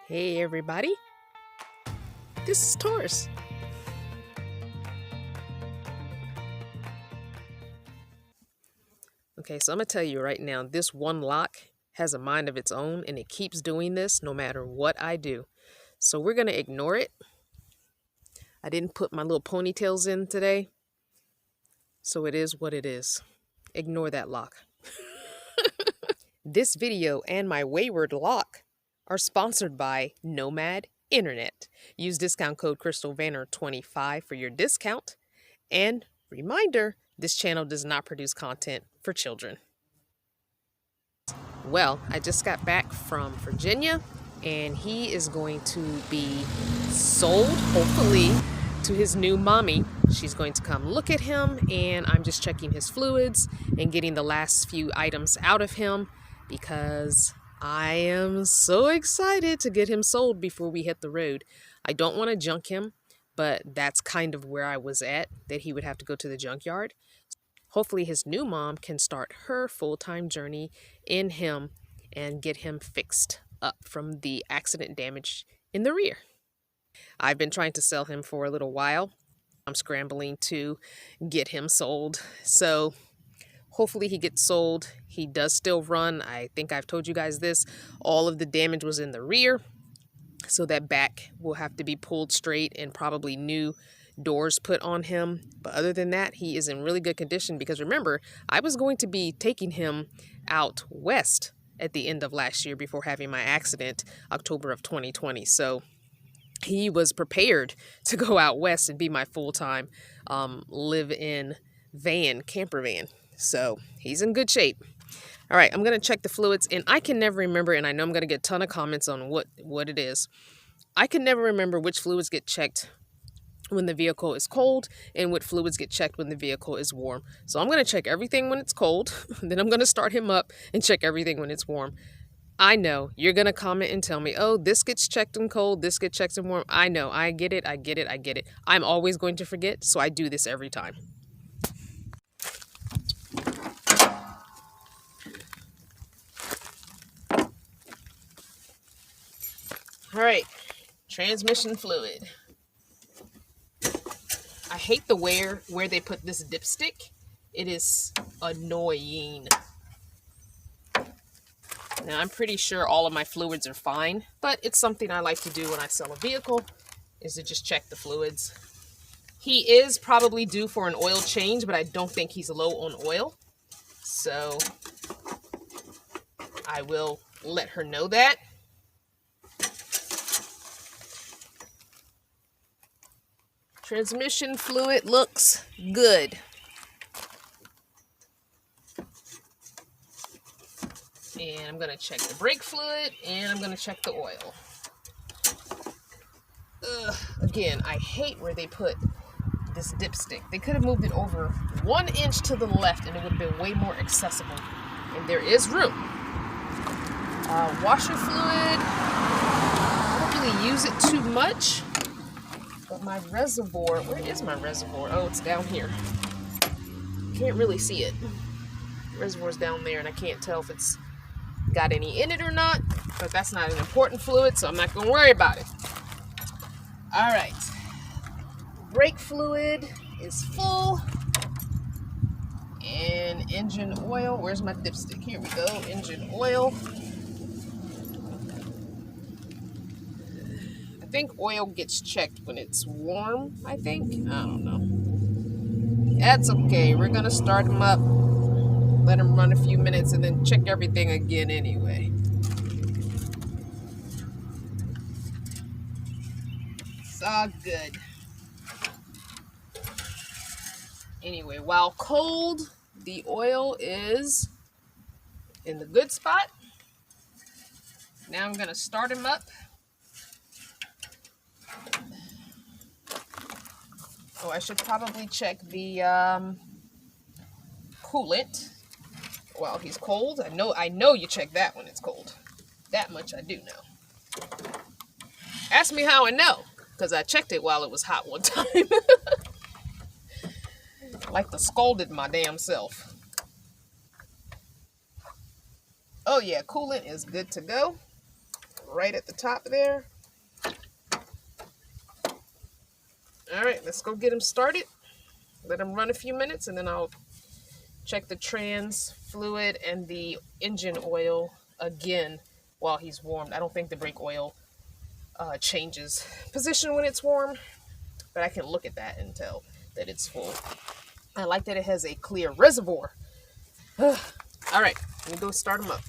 Hey everybody, this is Taurus. Okay, so I'm gonna tell you right now, this one lock has a mind of its own and it keeps doing this no matter what I do. So we're gonna ignore it. I didn't put my little ponytails in today, so it is what it is. Ignore that lock. This video and my wayward lock are sponsored by Nomad Internet. Use discount code CrystalVanner25 for your discount. And reminder, this channel does not produce content for children. Well, I just got back from Virginia and he is going to be sold, hopefully, to his new mommy. She's going to come look at him and I'm just checking his fluids and getting the last few items out of him because I am so excited to get him sold before we hit the road. I don't want to junk him, but that's kind of where I was at, that he would have to go to the junkyard. Hopefully his new mom can start her full-time journey in him and get him fixed up from the accident damage in the rear. I've been trying to sell him for a little while. I'm scrambling to get him sold. So hopefully he gets sold. He does still run. I think I've told you guys this. All of the damage was in the rear. So that back will have to be pulled straight and probably new doors put on him. But other than that, he is in really good condition because remember, I was going to be taking him out west at the end of last year before having my accident, October of 2020. So he was prepared to go out west and be my full-time live-in van, camper van. So he's in good shape. All right, I'm going to check the fluids, and I can never remember, and I know I'm going to get a ton of comments on what it is. I can never remember which fluids get checked when the vehicle is cold and what fluids get checked when the vehicle is warm. So I'm going to check everything when it's cold, then I'm going to start him up and check everything when it's warm. I know you're going to comment and tell me, oh, this gets checked in cold, this gets checked in warm. I know, I get it. I'm always going to forget, so I do this every time. All right, transmission fluid. I hate the where they put this dipstick. It is annoying. Now, I'm pretty sure all of my fluids are fine, but it's something I like to do when I sell a vehicle, is to just check the fluids. He is probably due for an oil change, but I don't think he's low on oil. So I will let her know that. Transmission fluid looks good. And I'm going to check the brake fluid, and I'm going to check the oil. Again, I hate where they put this dipstick. They could have moved it over 1 inch to the left, and it would have been way more accessible. And there is room. Washer fluid, I don't really use it too much. But my reservoir, where is my reservoir? Oh, it's down here. Can't really see it. The reservoir's down there, and I can't tell if it's got any in it or not, but that's not an important fluid, so I'm not going to worry about it. All right. Brake fluid is full. And engine oil, where's my dipstick? Here we go, engine oil. I think oil gets checked when it's warm, I think. I don't know. That's okay. We're going to start them up, let them run a few minutes, and then check everything again anyway. It's all good. Anyway, while cold, the oil is in the good spot. Now I'm going to start him up. Oh, I should probably check the coolant while he's cold. I know you check that when it's cold. That much I do know. Ask me how I know, because I checked it while it was hot one time. Like to scolded my damn self. Oh yeah, coolant is good to go. right at the top there. All right, let's go get him started. Let him run a few minutes, and then I'll check the trans fluid and the engine oil again while he's warmed. I don't think the brake oil changes position when it's warm, but I can look at that and tell that it's full. I like that it has a clear reservoir. All right, let me go start him up.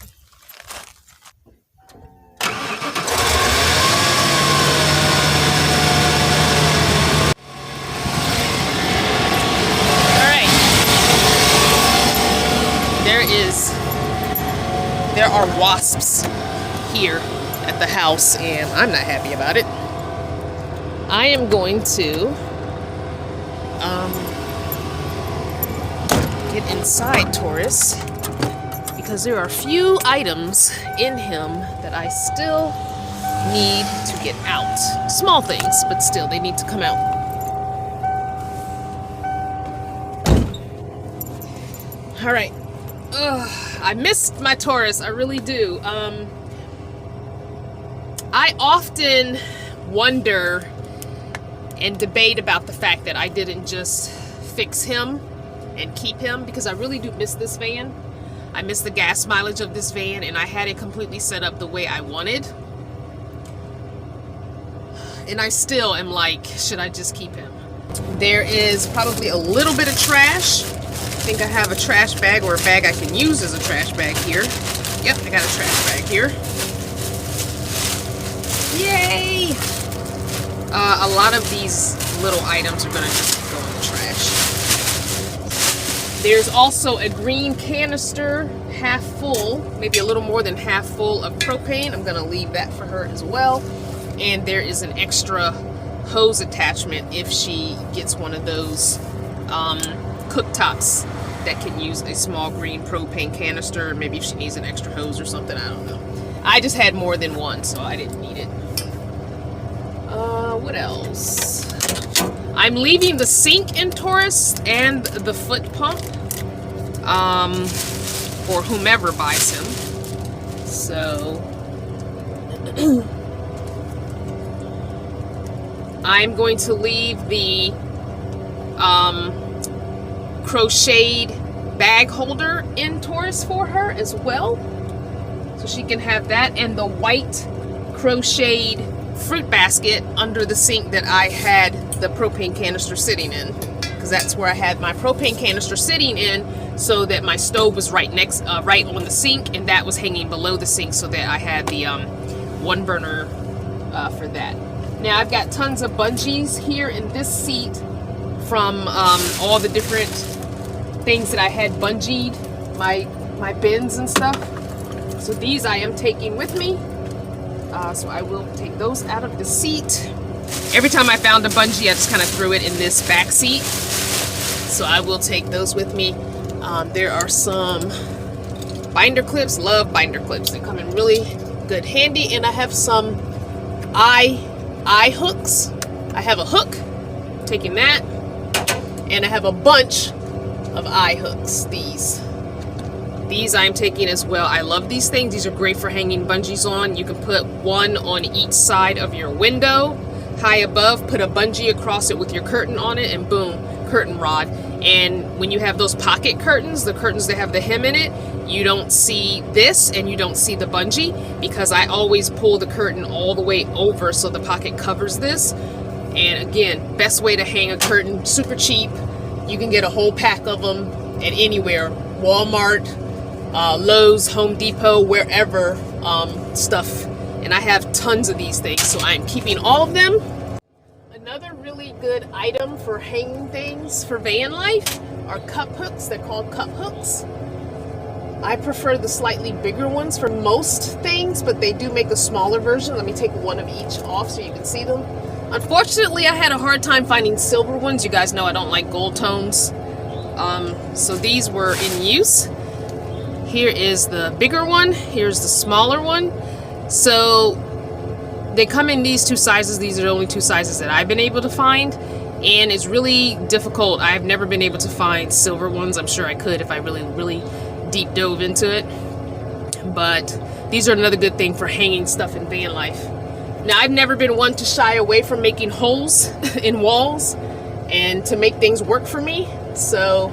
There are wasps here at the house, and I'm not happy about it. I am going to get inside Taurus because there are a few items in him that I still need to get out. Small things, but still, they need to come out. All right. I missed my Taurus, I really do. I often wonder and debate about the fact that I didn't just fix him and keep him, because I really do miss this van. I miss the gas mileage of this van, and I had it completely set up the way I wanted. And I still am like, should I just keep him? There is probably a little bit of trash. I think I have a trash bag, or a bag I can use as a trash bag here. Yep, I got a trash bag here. Yay! A lot of these little items are gonna just go in the trash. There's also a green canister, half full, maybe a little more than half full of propane. I'm gonna leave that for her as well. And there is an extra hose attachment if she gets one of those cooktops that can use a small green propane canister. Maybe if she needs an extra hose or something, I don't know. I just had more than one, so I didn't need it. What else? I'm leaving the sink in Taurus and the foot pump for whomever buys him. So I'm going to leave the crocheted bag holder in Taurus for her as well, so she can have that, and the white crocheted fruit basket under the sink that I had the propane canister sitting in, because that's where I had my propane canister sitting in, so that my stove was right on the sink, and that was hanging below the sink, so that I had the one burner for that. Now I've got tons of bungees here in this seat from all the different things that I had bungeed, my bins and stuff. So these I am taking with me. So I will take those out of the seat. Every time I found a bungee, I just kind of threw it in this back seat. So I will take those with me. There are some binder clips. Love binder clips. They come in really good handy. And I have some eye hooks. I have a hook, taking that. And I have a bunch of eye hooks. These I'm taking as well. I love these things. These are great for hanging bungees on. You can put one on each side of your window, high above, put a bungee across it with your curtain on it, and boom, curtain rod. And when you have those pocket curtains, the curtains that have the hem in it, you don't see this and you don't see the bungee, because I always pull the curtain all the way over so the pocket covers this. And again, best way to hang a curtain, super cheap. You can get a whole pack of them at anywhere, Walmart, Lowe's, Home Depot, wherever, stuff. And I have tons of these things, so I'm keeping all of them. Another really good item for hanging things for van life are cup hooks. They're called cup hooks. I prefer the slightly bigger ones for most things, but they do make a smaller version. Let me take one of each off so you can see them. Unfortunately, I had a hard time finding silver ones. You guys know I don't like gold tones. So these were in use. Here is the bigger one. Here's the smaller one. So they come in these two sizes. These are the only two sizes that I've been able to find. And it's really difficult. I've never been able to find silver ones. I'm sure I could if I really, really deep dove into it. But these are another good thing for hanging stuff in van life. Now, I've never been one to shy away from making holes in walls and to make things work for me. So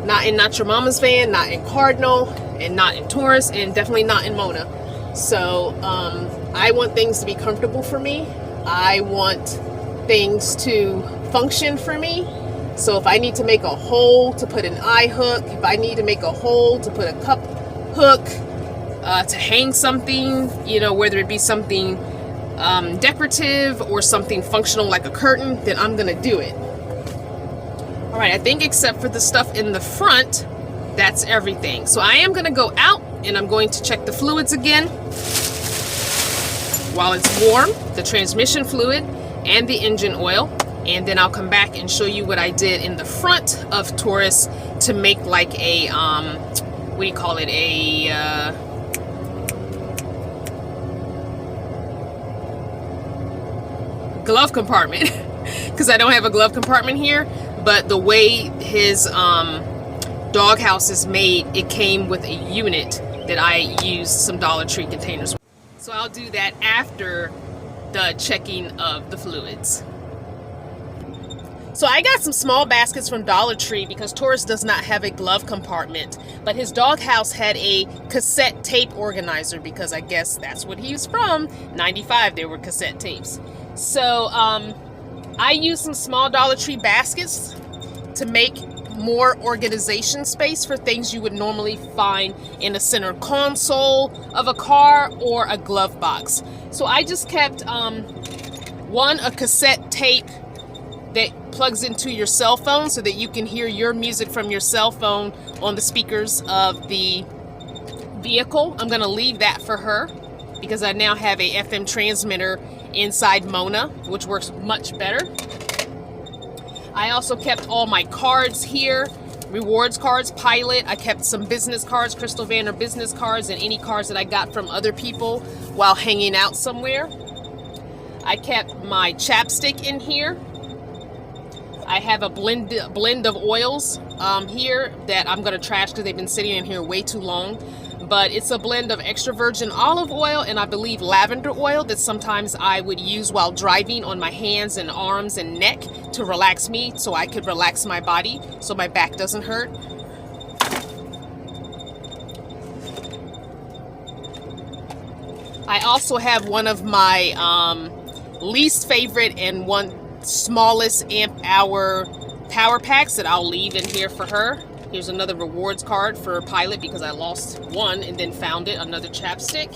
not in Not Your Mama's van, not in Cardinal, and not in Taurus, and definitely not in Mona. So I want things to be comfortable for me. I want things to function for me. So if I need to make a hole to put an eye hook, if I need to make a hole to put a cup hook, to hang something, you know, whether it be something decorative or something functional like a curtain, then I'm gonna do it. All right, I think except for the stuff in the front, that's everything. So I am gonna go out and I'm going to check the fluids again while it's warm, the transmission fluid and the engine oil. And then I'll come back and show you what I did in the front of Taurus to make like a, what do you call it? A, glove compartment. Because I don't have a glove compartment here. But the way his doghouse is made, it came with a unit that I used some Dollar Tree containers with. So I'll do that after the checking of the fluids. So I got some small baskets from Dollar Tree because Taurus does not have a glove compartment, but his doghouse had a cassette tape organizer because I guess that's what he was from. 95, there were cassette tapes. So I used some small Dollar Tree baskets to make more organization space for things you would normally find in a center console of a car or a glove box. So I just kept a cassette tape that plugs into your cell phone so that you can hear your music from your cell phone on the speakers of the vehicle. I'm going to leave that for her because I now have a FM transmitter inside Mona, which works much better. I also kept all my cards here, rewards cards, Pilot. I kept some business cards, Crystal Vanner business cards, and any cards that I got from other people while hanging out somewhere. I kept my chapstick in here. I have a blend of oils here that I'm going to trash because they've been sitting in here way too long. But it's a blend of extra virgin olive oil and I believe lavender oil that sometimes I would use while driving on my hands and arms and neck to relax me so I could relax my body so my back doesn't hurt. I also have one of my least favorite and one smallest amp hour power packs that I'll leave in here for her. Here's another rewards card for Pilot because I lost one and then found it, another chapstick.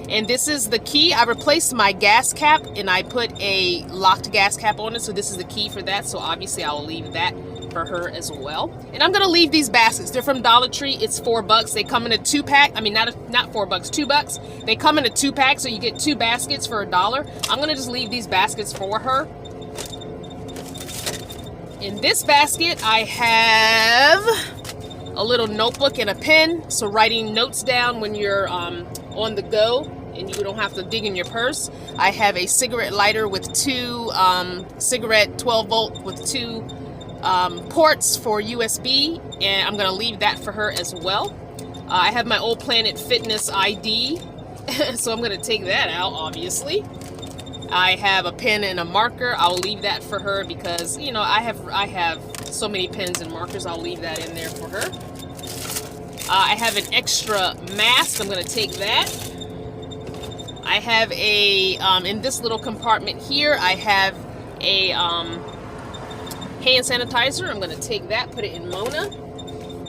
And this is the key. I replaced my gas cap and I put a locked gas cap on it, so this is the key for that. So obviously I'll leave that for her as well. And I'm gonna leave these baskets. They're from Dollar Tree. It's $4. They come in a 2-pack. I mean, not $4, $2. They come in a 2-pack, so you get 2 baskets for $1. I'm gonna just leave these baskets for her. In this basket, I have a little notebook and a pen, so writing notes down when you're on the go and you don't have to dig in your purse. I have a cigarette lighter with 2 cigarette 12 volt with 2 ports for USB, and I'm gonna leave that for her as well. I have my Old Planet Fitness ID, so I'm gonna take that out, obviously. I have a pen and a marker. I'll leave that for her because, you know, I have so many pens and markers. I'll leave that in there for her. I have an extra mask. I'm going to take that. I have a, in this little compartment here, I have a hand sanitizer. I'm going to take that, put it in Mona.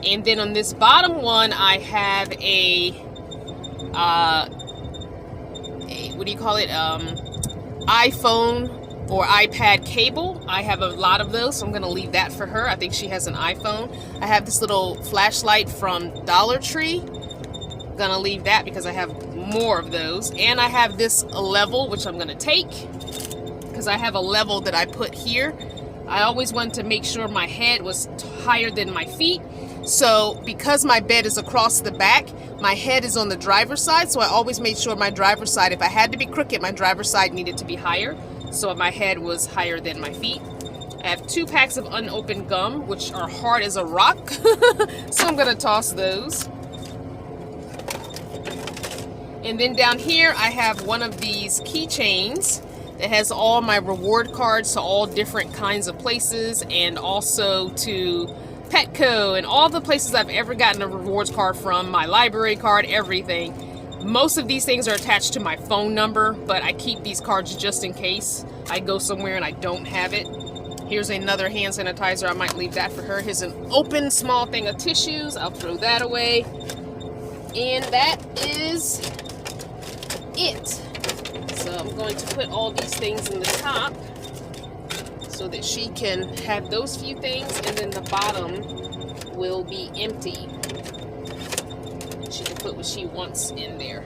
And then on this bottom one, I have a what do you call it? iPhone or iPad cable. I have a lot of those, so I'm going to leave that for her. I think she has an iPhone. I have this little flashlight from Dollar Tree. I'm going to leave that because I have more of those. And I have this level, which I'm going to take because I have a level that I put here. I always wanted to make sure my head was higher than my feet. So because my bed is across the back, my head is on the driver's side, so I always made sure my driver's side, if I had to be crooked, my driver's side needed to be higher, so my head was higher than my feet. I have 2 packs of unopened gum, which are hard as a rock, so I'm going to toss those. And then down here I have one of these keychains that has all my reward cards to all different kinds of places, and also to Petco and all the places I've ever gotten a rewards card from, my library card, everything. Most of these things are attached to my phone number, but I keep these cards just in case I go somewhere and I don't have it. Here's another hand sanitizer. I might leave that for her. Here's an open small thing of tissues. I'll throw that away. And that is it. So I'm going to put all these things in the top so that she can have those few things, and then the bottom will be empty. She can put what she wants in there.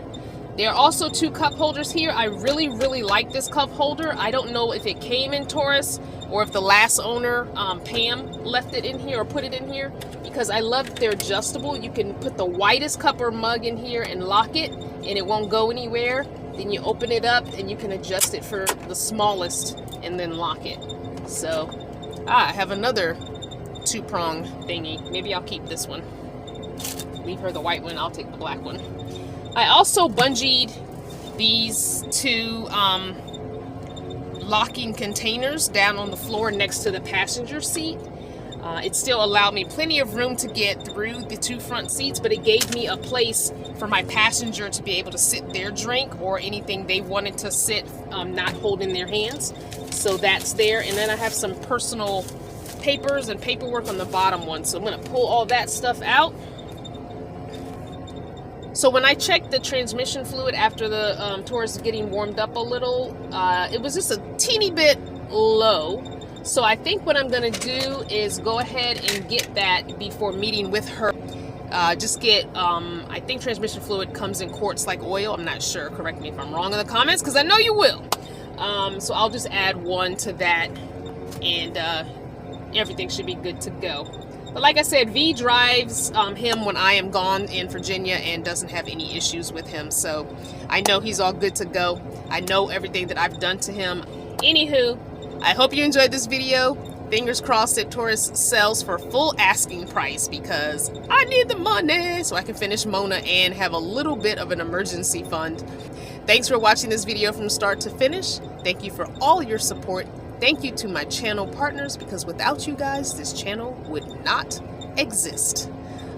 There are also 2 cup holders here. I really, really like this cup holder. I don't know if it came in Taurus or if the last owner, Pam, left it in here or put it in here, because I love that they're adjustable. You can put the whitest cup or mug in here and lock it, and it won't go anywhere. Then you open it up and you can adjust it for the smallest and then lock it. So, I have another 2-prong thingy. Maybe I'll keep this one. Leave her the white one, I'll take the black one. I also bungeed these 2 locking containers down on the floor next to the passenger seat. It still allowed me plenty of room to get through the 2 front seats, but it gave me a place for my passenger to be able to sit their drink or anything they wanted to sit, not holding their hands. So that's there. And then I have some personal papers and paperwork on the bottom one. So I'm going to pull all that stuff out. So when I checked the transmission fluid after the Taurus is getting warmed up a little, it was just a teeny bit low. So I think what I'm going to do is go ahead and get that before meeting with her. Just get, I think transmission fluid comes in quarts like oil. I'm not sure. Correct me if I'm wrong in the comments, because I know you will. So I'll just add 1 to that, and everything should be good to go. But like I said, V drives him when I am gone in Virginia and doesn't have any issues with him. So I know he's all good to go. I know everything that I've done to him. Anywho, I hope you enjoyed this video. Fingers crossed that Taurus sells for full asking price, because I need the money so I can finish Mona and have a little bit of an emergency fund. Thanks for watching this video from start to finish. Thank you for all your support. Thank you to my channel partners, because without you guys, this channel would not exist.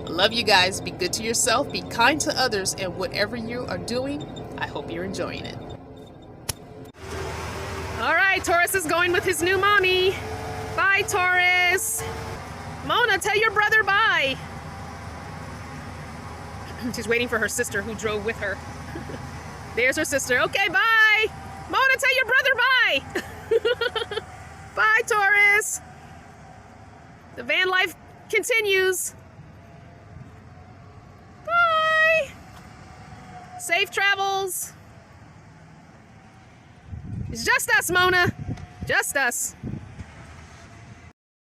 I love you guys. Be good to yourself. Be kind to others. And whatever you are doing, I hope you're enjoying it. All right, Taurus is going with his new mommy. Bye, Taurus. Mona, tell your brother bye. She's waiting for her sister who drove with her. There's her sister. Okay, bye. Mona, tell your brother bye. Bye, Taurus. The van life continues. Bye. Safe travels. It's just us, Mona. Just us.